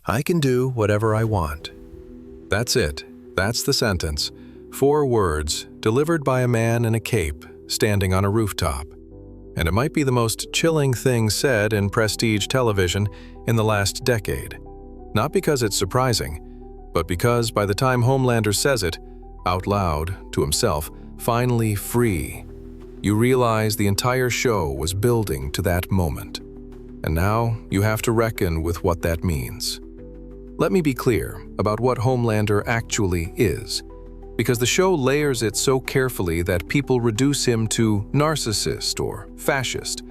I can do whatever I want. That's it. That's the sentence. 4 words, delivered by a man in a cape, standing on a rooftop. And it might be the most chilling thing said in prestige television in the last decade. Not because it's surprising, but because by the time Homelander says it, out loud, to himself, finally free, you realize the entire show was building to that moment. And now you have to reckon with what that means. Let me be clear about what Homelander actually is, because the show layers it so carefully that people reduce him to narcissist or fascist.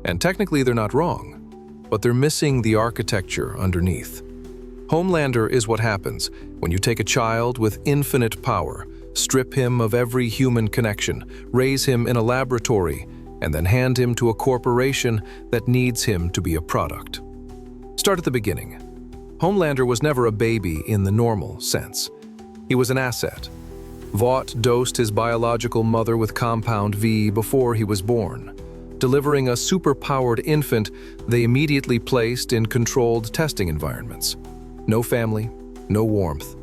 And technically they're not wrong, but they're missing the architecture underneath. Homelander is what happens when you take a child with infinite power, strip him of every human connection, raise him in a laboratory, and then hand him to a corporation that needs him to be a product. Start at the beginning. Homelander was never a baby in the normal sense. He was an asset. Vought dosed his biological mother with Compound V before he was born. Delivering a super-powered infant, they immediately placed in controlled testing environments. No family, no warmth.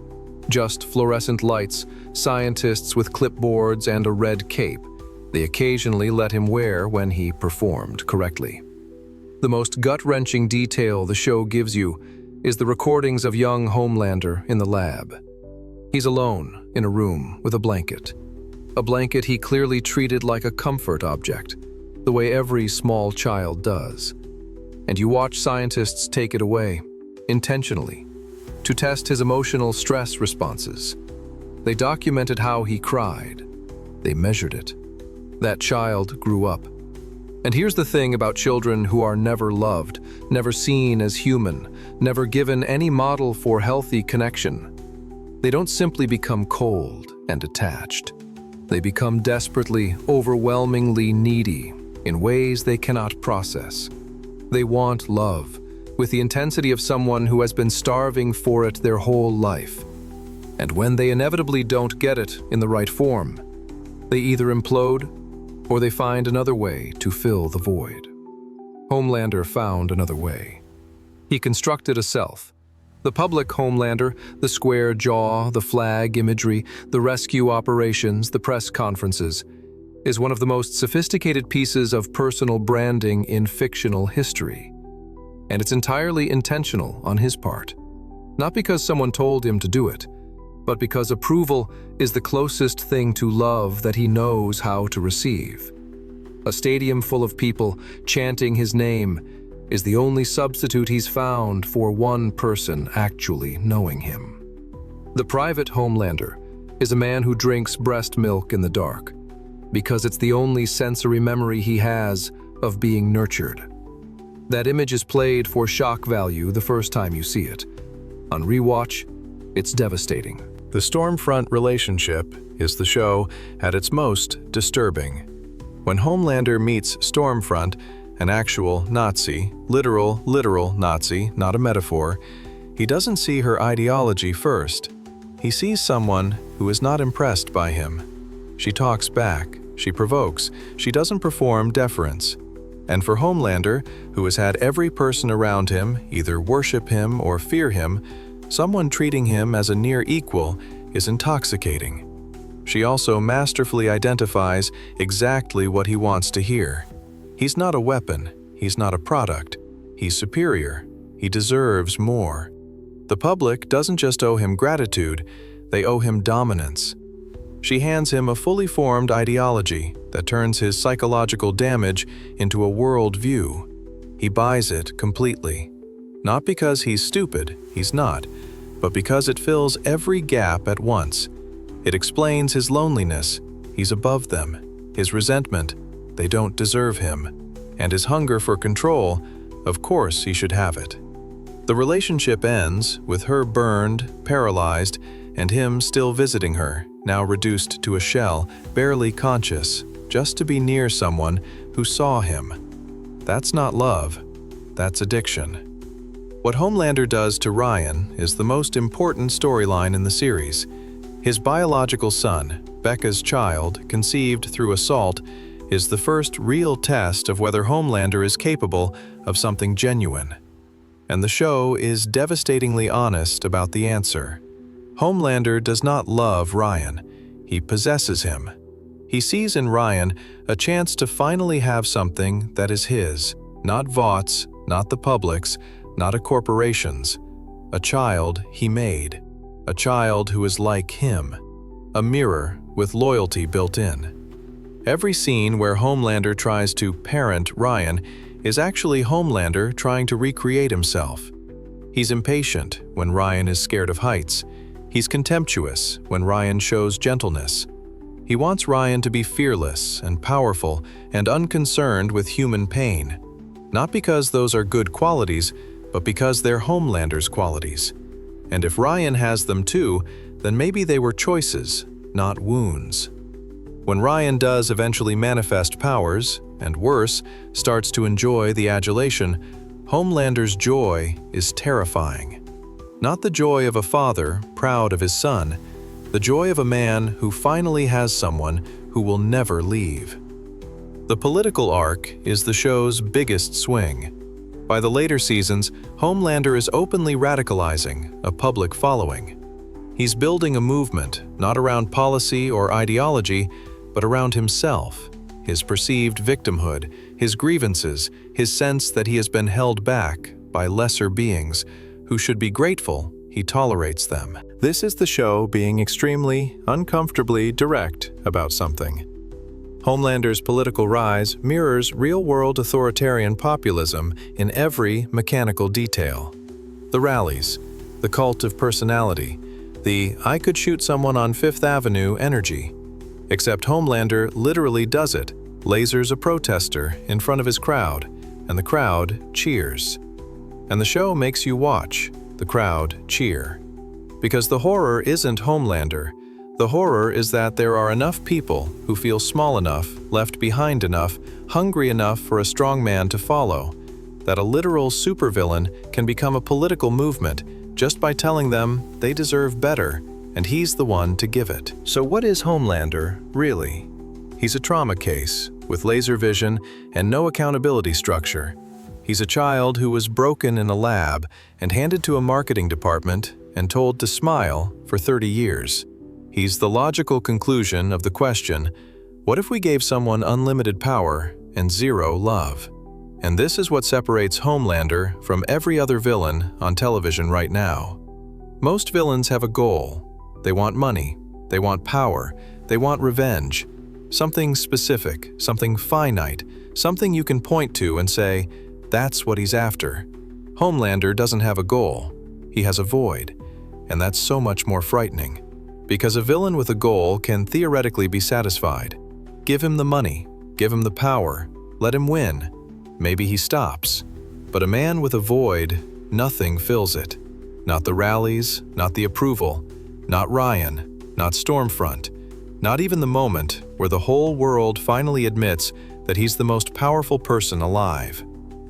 Just fluorescent lights, scientists with clipboards and a red cape they occasionally let him wear when he performed correctly. The most gut-wrenching detail the show gives you is the recordings of young Homelander in the lab. He's alone in a room with a blanket he clearly treated like a comfort object, the way every small child does. And you watch scientists take it away, intentionally, to test his emotional stress responses. They documented how he cried. They measured it. That child grew up. And here's the thing about children who are never loved, never seen as human, never given any model for healthy connection. They don't simply become cold and detached. They become desperately, overwhelmingly needy in ways they cannot process. They want love, with the intensity of someone who has been starving for it their whole life. And when they inevitably don't get it in the right form, they either implode or they find another way to fill the void. Homelander found another way. He constructed a self. The public Homelander, the square jaw, the flag imagery, the rescue operations, the press conferences, is one of the most sophisticated pieces of personal branding in fictional history. And it's entirely intentional on his part. Not because someone told him to do it, but because approval is the closest thing to love that he knows how to receive. A stadium full of people chanting his name is the only substitute he's found for one person actually knowing him. The private Homelander is a man who drinks breast milk in the dark, because it's the only sensory memory he has of being nurtured. That image is played for shock value the first time you see it. On rewatch, it's devastating. The Stormfront relationship is the show at its most disturbing. When Homelander meets Stormfront, an actual Nazi, literal Nazi, not a metaphor, he doesn't see her ideology first. He sees someone who is not impressed by him. She talks back, she provokes, she doesn't perform deference. And for Homelander, who has had every person around him either worship him or fear him, someone treating him as a near equal is intoxicating. She also masterfully identifies exactly what he wants to hear. He's not a weapon, he's not a product, he's superior, he deserves more. The public doesn't just owe him gratitude, they owe him dominance. She hands him a fully formed ideology that turns his psychological damage into a world view. He buys it completely. Not because he's stupid, he's not, but because it fills every gap at once. It explains his loneliness, he's above them, his resentment, they don't deserve him, and his hunger for control, of course he should have it. The relationship ends with her burned, paralyzed, and him still visiting her, now reduced to a shell, barely conscious, just to be near someone who saw him. That's not love, that's addiction. What Homelander does to Ryan is the most important storyline in the series. His biological son, Becca's child, conceived through assault, is the first real test of whether Homelander is capable of something genuine. And the show is devastatingly honest about the answer. Homelander does not love Ryan. He possesses him. He sees in Ryan a chance to finally have something that is his, not Vought's, not the public's, not a corporation's. A child he made. A child who is like him. A mirror with loyalty built in. Every scene where Homelander tries to parent Ryan is actually Homelander trying to recreate himself. He's impatient when Ryan is scared of heights. He's contemptuous when Ryan shows gentleness. He wants Ryan to be fearless and powerful and unconcerned with human pain. Not because those are good qualities, but because they're Homelander's qualities. And if Ryan has them too, then maybe they were choices, not wounds. When Ryan does eventually manifest powers, and worse, starts to enjoy the adulation, Homelander's joy is terrifying. Not the joy of a father proud of his son, the joy of a man who finally has someone who will never leave. The political arc is the show's biggest swing. By the later seasons, Homelander is openly radicalizing a public following. He's building a movement not around policy or ideology, but around himself, his perceived victimhood, his grievances, his sense that he has been held back by lesser beings who should be grateful he tolerates them. This is the show being extremely, uncomfortably direct about something. Homelander's political rise mirrors real-world authoritarian populism in every mechanical detail. The rallies, the cult of personality, the "I could shoot someone on Fifth Avenue" energy. Except Homelander literally does it, lasers a protester in front of his crowd, and the crowd cheers. And the show makes you watch, the crowd cheer. Because the horror isn't Homelander. The horror is that there are enough people who feel small enough, left behind enough, hungry enough for a strong man to follow, that a literal supervillain can become a political movement just by telling them they deserve better, and he's the one to give it. So what is Homelander, really? He's a trauma case, with laser vision and no accountability structure. He's a child who was broken in a lab and handed to a marketing department and told to smile for 30 years. He's the logical conclusion of the question, what if we gave someone unlimited power and zero love? And this is what separates Homelander from every other villain on television right now. Most villains have a goal. They want money, they want power, they want revenge. Something specific, something finite, something you can point to and say, that's what he's after. Homelander doesn't have a goal. He has a void. And that's so much more frightening. Because a villain with a goal can theoretically be satisfied. Give him the money, give him the power, let him win. Maybe he stops. But a man with a void, nothing fills it. Not the rallies, not the approval, not Ryan, not Stormfront, not even the moment where the whole world finally admits that he's the most powerful person alive.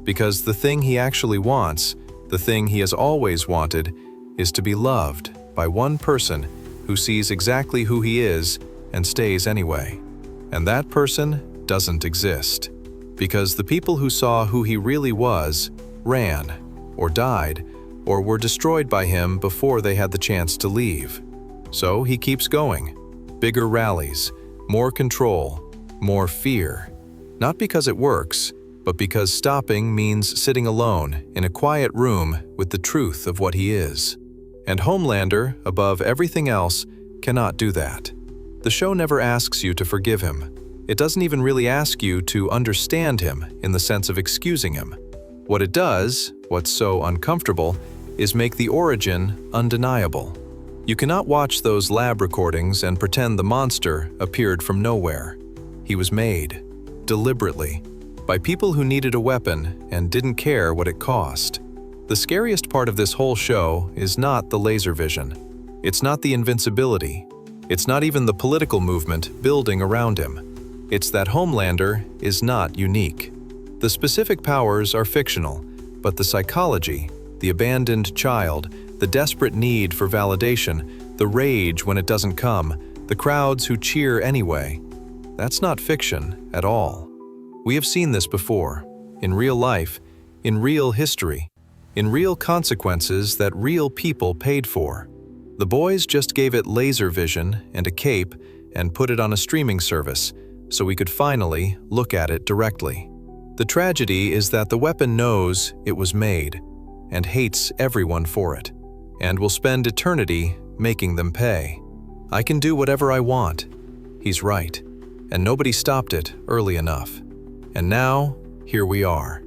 Because the thing he actually wants, the thing he has always wanted, is to be loved by one person who sees exactly who he is and stays anyway. And that person doesn't exist. Because the people who saw who he really was ran, or died, or were destroyed by him before they had the chance to leave. So he keeps going. Bigger rallies, more control, more fear. Not because it works, but because stopping means sitting alone in a quiet room with the truth of what he is. And Homelander, above everything else, cannot do that. The show never asks you to forgive him. It doesn't even really ask you to understand him in the sense of excusing him. What it does, what's so uncomfortable, is make the origin undeniable. You cannot watch those lab recordings and pretend the monster appeared from nowhere. He was made, deliberately, by people who needed a weapon and didn't care what it cost. The scariest part of this whole show is not the laser vision. It's not the invincibility. It's not even the political movement building around him. It's that Homelander is not unique. The specific powers are fictional, but the psychology, the abandoned child, the desperate need for validation, the rage when it doesn't come, the crowds who cheer anyway, that's not fiction at all. We have seen this before, in real life, in real history. in real consequences that real people paid for. The boys just gave it laser vision and a cape and put it on a streaming service so we could finally look at it directly. The tragedy is that the weapon knows it was made and hates everyone for it, and will spend eternity making them pay. I can do whatever I want. He's right, and nobody stopped it early enough. And now, here we are.